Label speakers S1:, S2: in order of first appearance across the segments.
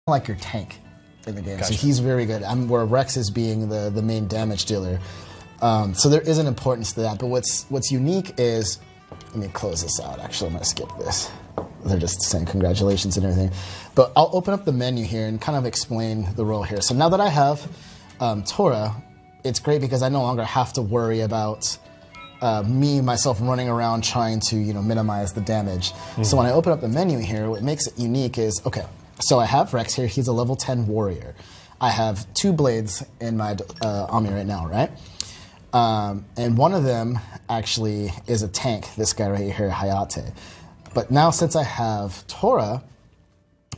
S1: like your tank in the game.
S2: Gotcha.
S1: So he's very good. Where Rex is being the main damage dealer. So there is an importance to that. But what's unique is, let me close this out. Actually, I'm going to skip this. They're just saying congratulations and everything. But I'll open up the menu here and kind of explain the role here. So now that I have Tora, it's great because I no longer have to worry about myself running around trying to minimize the damage. So when I open up the menu here, what makes it unique is, okay, so I have Rex here. He's a level 10 warrior. I have 2 blades in my army right now, right? And one of them actually is a tank, this guy right here, Hayate. But now since I have Tora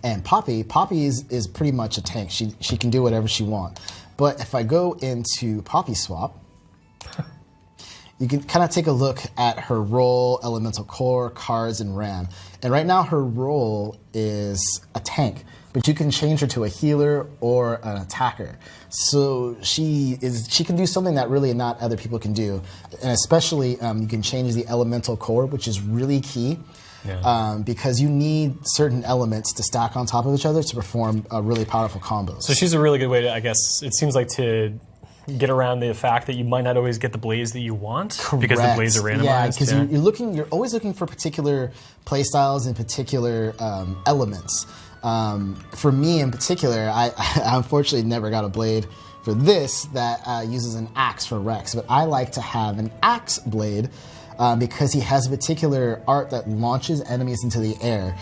S1: and Poppy is pretty much a tank. She can do whatever she wants. But if I go into Poppy Swap, you can kind of take a look at her role, Elemental Core, Cards, and Ram. And right now her role is a tank, but you can change her to a healer or an attacker. So she can do something that really not other people can do. And especially you can change the Elemental Core, which is really key. Yeah. Because you need certain elements to stack on top of each other to perform really powerful combos.
S2: So she's a really good way to, I guess, it seems like to get around the fact that you might not always get the blades that you want.
S1: Correct.
S2: Because the blades are randomized.
S1: Yeah, because you're always looking for particular play styles and particular elements. For me in particular, I unfortunately never got a blade for this that uses an axe for Rex, but I like to have an axe blade because he has a particular art that launches enemies into the air,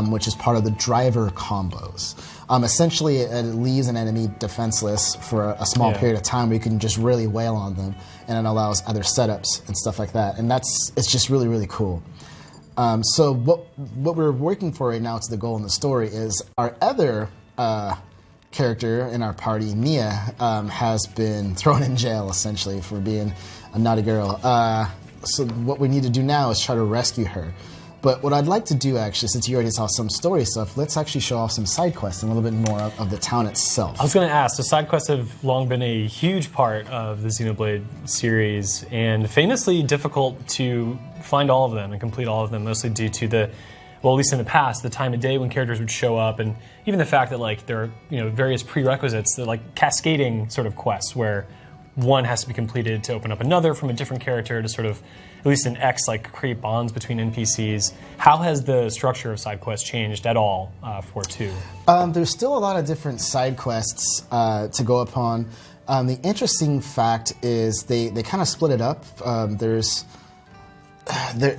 S1: which is part of the driver combos. Essentially, it leaves an enemy defenseless for a small period of time where you can just really wail on them, and it allows other setups and stuff like that. And it's just really, really cool. So what we're working for right now to the goal in the story is our other character in our party, Mia, has been thrown in jail essentially for being a naughty girl. So what we need to do now is try to rescue her. But what I'd like to do, actually, since you already saw some story stuff, let's actually show off some side quests and a little bit more of the town itself.
S2: I was going to ask, so side quests have long been a huge part of the Xenoblade series, and famously difficult to find all of them and complete all of them, mostly due to the, well, at least in the past, the time of day when characters would show up, and even the fact that like there are various prerequisites, they're like cascading sort of quests where one has to be completed to open up another from a different character to sort of, at least in X, like create bonds between NPCs. How has the structure of side quests changed at all for 2?
S1: There's still a lot of different side quests to go upon. The interesting fact is they kind of split it up. How do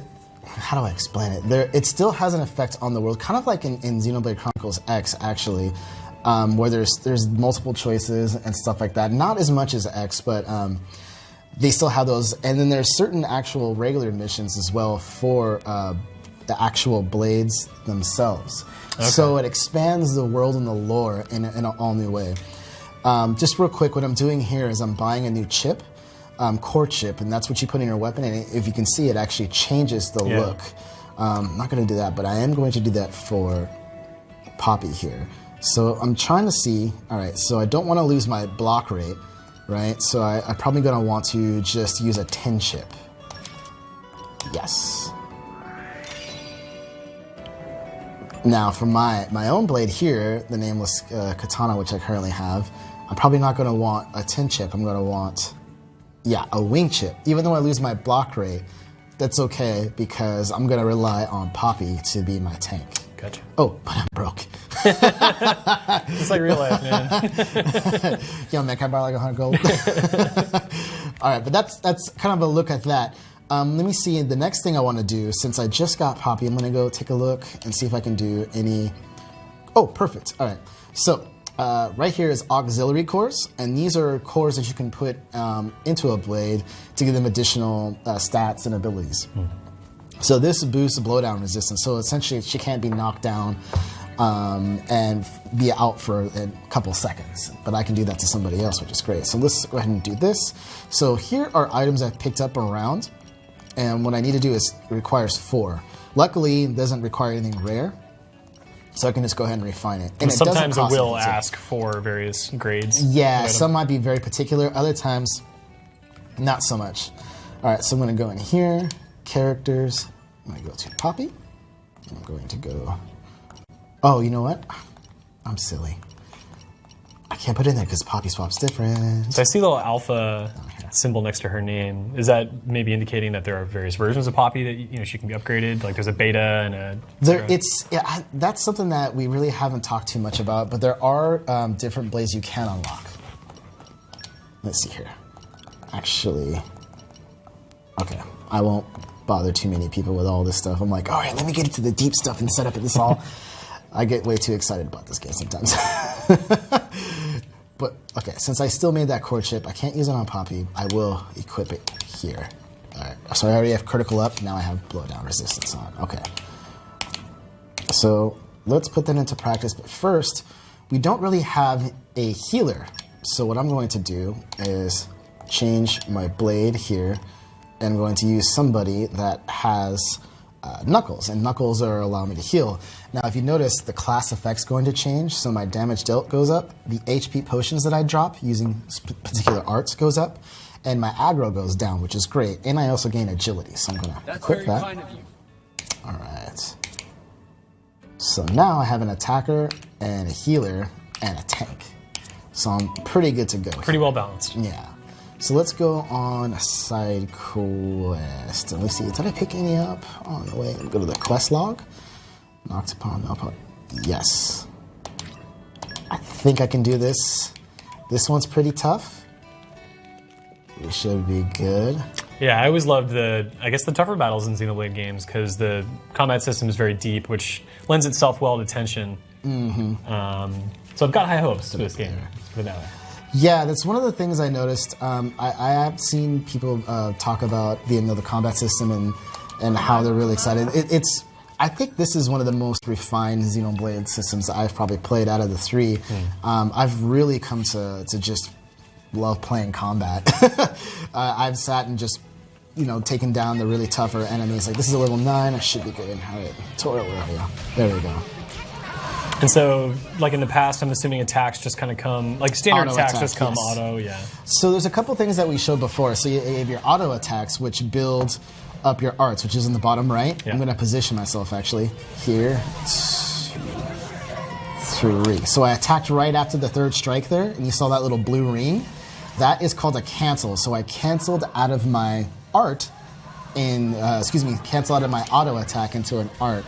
S1: I explain it? It still has an effect on the world, kind of like in Xenoblade Chronicles X, actually. Where there's multiple choices and stuff like that. Not as much as X, but they still have those. And then there's certain actual regular missions as well for the actual blades themselves. Okay. So it expands the world and the lore in an all new way. Just real quick, what I'm doing here is I'm buying a new chip, core chip, and that's what you put in your weapon. And if you can see, it actually changes the look. I'm not going to do that, but I am going to do that for Poppy here. So I'm trying to see, all right, so I don't want to lose my block rate, right? So I'm probably going to want to just use a 10 chip. Yes. Now for my own blade here, the nameless katana, which I currently have, I'm probably not going to want a 10 chip. I'm going to want, a wing chip. Even though I lose my block rate, that's okay because I'm going to rely on Poppy to be my tank.
S2: Gotcha.
S1: Oh, but I'm broke.
S2: Just like real life, man.
S1: Yo, man, can I borrow like 100 gold? All right, but that's kind of a look at that. Let me see. The next thing I want to do, since I just got Poppy, I'm going to go take a look and see if I can do any... Oh, perfect. All right. So right here is auxiliary cores, and these are cores that you can put into a blade to give them additional stats and abilities. So this boosts blowdown resistance. So essentially, she can't be knocked down and be out for a couple seconds. But I can do that to somebody else, which is great. So let's go ahead and do this. So here are items I've picked up around. And what I need to do is it requires 4. Luckily, it doesn't require anything rare. So I can just go ahead and refine it. And
S2: sometimes it will ask for various grades.
S1: Yeah, some might be very particular. Other times, not so much. All right, so I'm going to go in here. Characters. I'm going to go to Poppy. I'm going to go... Oh, you know what? I'm silly. I can't put it in there because Poppy Swap's different.
S2: So I see the little alpha symbol next to her name. Is that maybe indicating that there are various versions of Poppy that she can be upgraded? Like there's a beta and a...
S1: That's something that we really haven't talked too much about, but there are different blades you can unlock. Let's see here. Actually, okay, I won't bother too many people with all this stuff. I'm like, all right, let me get into the deep stuff and set up this all. I get way too excited about this game sometimes. But, okay, since I still made that core chip, I can't use it on Poppy. I will equip it here. All right, so I already have critical up. Now I have blowdown resistance on. Okay. So let's put that into practice. But first, we don't really have a healer. So what I'm going to do is change my blade here. And I'm going to use somebody that has Knuckles, and Knuckles are allowing me to heal. Now, if you notice, the class effect's going to change, so my damage dealt goes up, the HP potions that I drop using particular arts goes up, and my aggro goes down, which is great, and I also gain agility, so I'm going to equip that. Kind of you. All right. So now I have an attacker, and a healer, and a tank. So I'm pretty good to go.
S2: Pretty well balanced.
S1: Yeah. So let's go on a side quest. Let me see, did I pick any up on the way? Let me go to the quest log. Knocked upon, yes. I think I can do this. This one's pretty tough. We should be good.
S2: Yeah, I always loved the tougher battles in Xenoblade games because the combat system is very deep, which lends itself well to tension. Mm-hmm. So I've got high hopes for this game. Let's put it that way.
S1: Yeah, that's one of the things I noticed. I have seen people talk about the combat system and how they're really excited. I think this is one of the most refined Xenoblade systems that I've probably played out of the three. I've really come to just love playing combat. I've sat and just taken down the really tougher enemies. Like, this is a level 9, I should be good. All right, Tora, where are you? There we go.
S2: And so, like in the past, I'm assuming attacks just kind of come, like standard attacks just come auto, yeah.
S1: So there's a couple things that we showed before. So you have your auto attacks, which build up your arts, which is in the bottom right. Yeah. I'm going to position myself, actually, here. 2, 3. So I attacked right after the third strike there, and you saw that little blue ring. That is called a cancel. So I canceled out of my art cancel out of my auto attack into an art.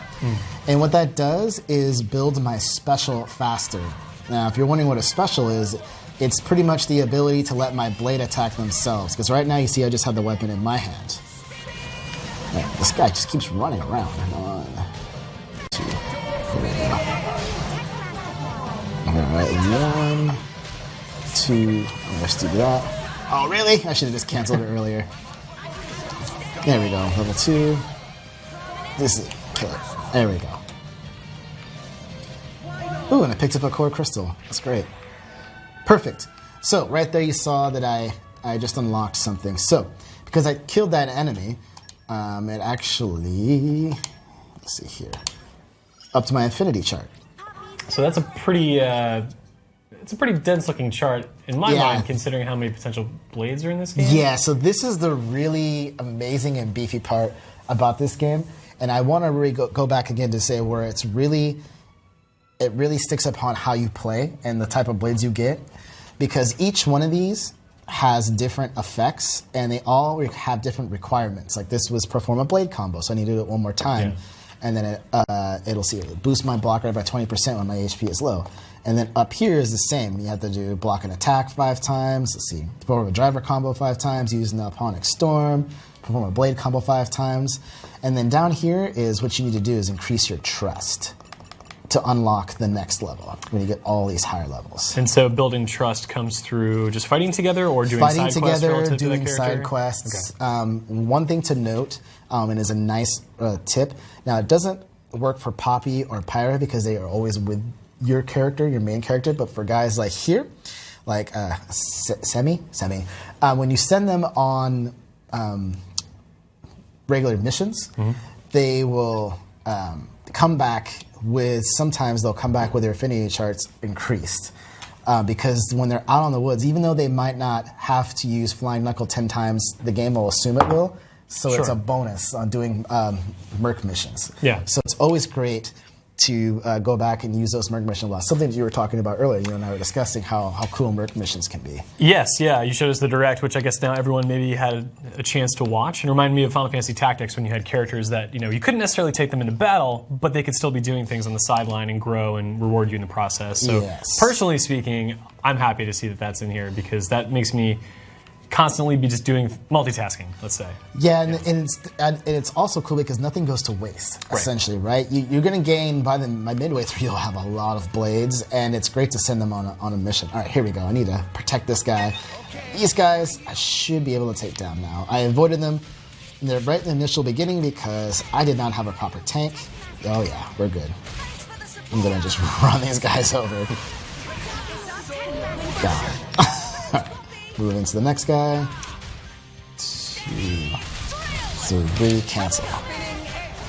S1: And what that does is build my special faster. Now, if you're wondering what a special is, it's pretty much the ability to let my blade attack themselves. Because right now, you see I just have the weapon in my hand. Man, this guy just keeps running around. 1, 2, 3. All right, 1, 2. Let's do that. Oh, really? I should have just canceled it earlier. There we go. Level 2. This is killer. There we go. Ooh, and I picked up a core crystal. That's great. Perfect. So right there you saw that I just unlocked something. So because I killed that enemy, it actually, let's see here, up to my infinity chart.
S2: So that's a pretty dense looking chart in my mind, considering how many potential blades are in this game.
S1: Yeah, so this is the really amazing and beefy part about this game. And I want to really go back again to say where it really sticks upon how you play and the type of blades you get. Because each one of these has different effects, and they all have different requirements. Like this was perform a blade combo, so I need to do it one more time. Yeah. And then it'll boost my block rate by 20% when my HP is low. And then up here is the same. You have to do block and attack 5 times. Let's see. Perform a driver combo 5 times, using the Aponic Storm. Perform a blade combo 5 times. And then down here is what you need to do is increase your trust to unlock the next level when you get all these higher levels.
S2: And so building trust comes through just fighting together or doing side quests relative to that character?
S1: Side quests. Okay. One thing to note, and is a nice tip, now it doesn't work for Poppy or Pyra because they are always with your character, your main character, but for guys like here, like Semi, when you send them on regular missions, they will come back sometimes they'll come back with their affinity charts increased. Because when they're out on the woods, even though they might not have to use Flying Knuckle 10 times, the game will assume it will. So it's a bonus on doing Merc missions.
S2: Yeah.
S1: So it's always great to go back and use those merc missions a lot. Something that you were talking about earlier. You and I were discussing how cool merc missions can be.
S2: Yes, yeah. You showed us the direct, which I guess now everyone maybe had a chance to watch. And reminded me of Final Fantasy Tactics when you had characters that you couldn't necessarily take them into battle, but they could still be doing things on the sideline and grow and reward you in the process. So personally speaking, I'm happy to see that that's in here because that makes me constantly be just doing multitasking, let's say.
S1: Yeah, and it's also cool because nothing goes to waste, essentially, right? You're going to gain, by midway through, you'll have a lot of blades, and it's great to send them on a mission. All right, here we go. I need to protect this guy. These guys, I should be able to take down now. I avoided them right in the initial beginning because I did not have a proper tank. Oh yeah, we're good. I'm going to just run these guys over. God. Move into the next guy. 2, 3, cancel.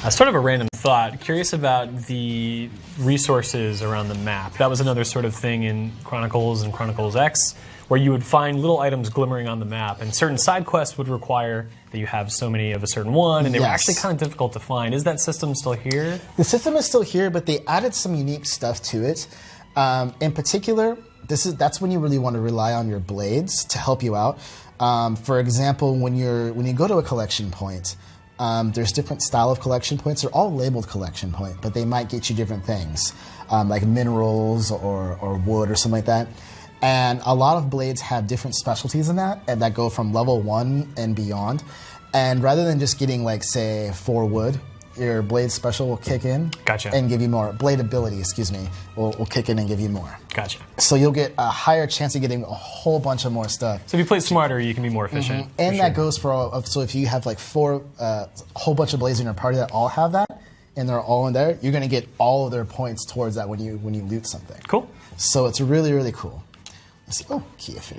S2: Sort of a random thought. Curious about the resources around the map. That was another sort of thing in Chronicles and Chronicles X, where you would find little items glimmering on the map, and certain side quests would require that you have so many of a certain one, and they were actually kind of difficult to find. Is that system still here?
S1: The system is still here, but they added some unique stuff to it. In particular, that's when you really want to rely on your blades to help you out. For example, when you go to a collection point, there's different style of collection points. They're all labeled collection point, but they might get you different things, like minerals or wood or something like that. And a lot of blades have different specialties in that, and that go from level 1 and beyond. And rather than just getting, like, say, 4 wood, your blade special will kick in and give you more. Blade ability, excuse me, will kick in and give you more.
S2: Gotcha.
S1: So you'll get a higher chance of getting a whole bunch of more stuff.
S2: So if you play smarter, you can be more efficient.
S1: And that goes for all. So if you have like a whole bunch of blades in your party that all have that, and they're all in there, you're going to get all of their points towards that when you loot something.
S2: Cool.
S1: So it's really, really cool. Let's see. Oh, key affinity.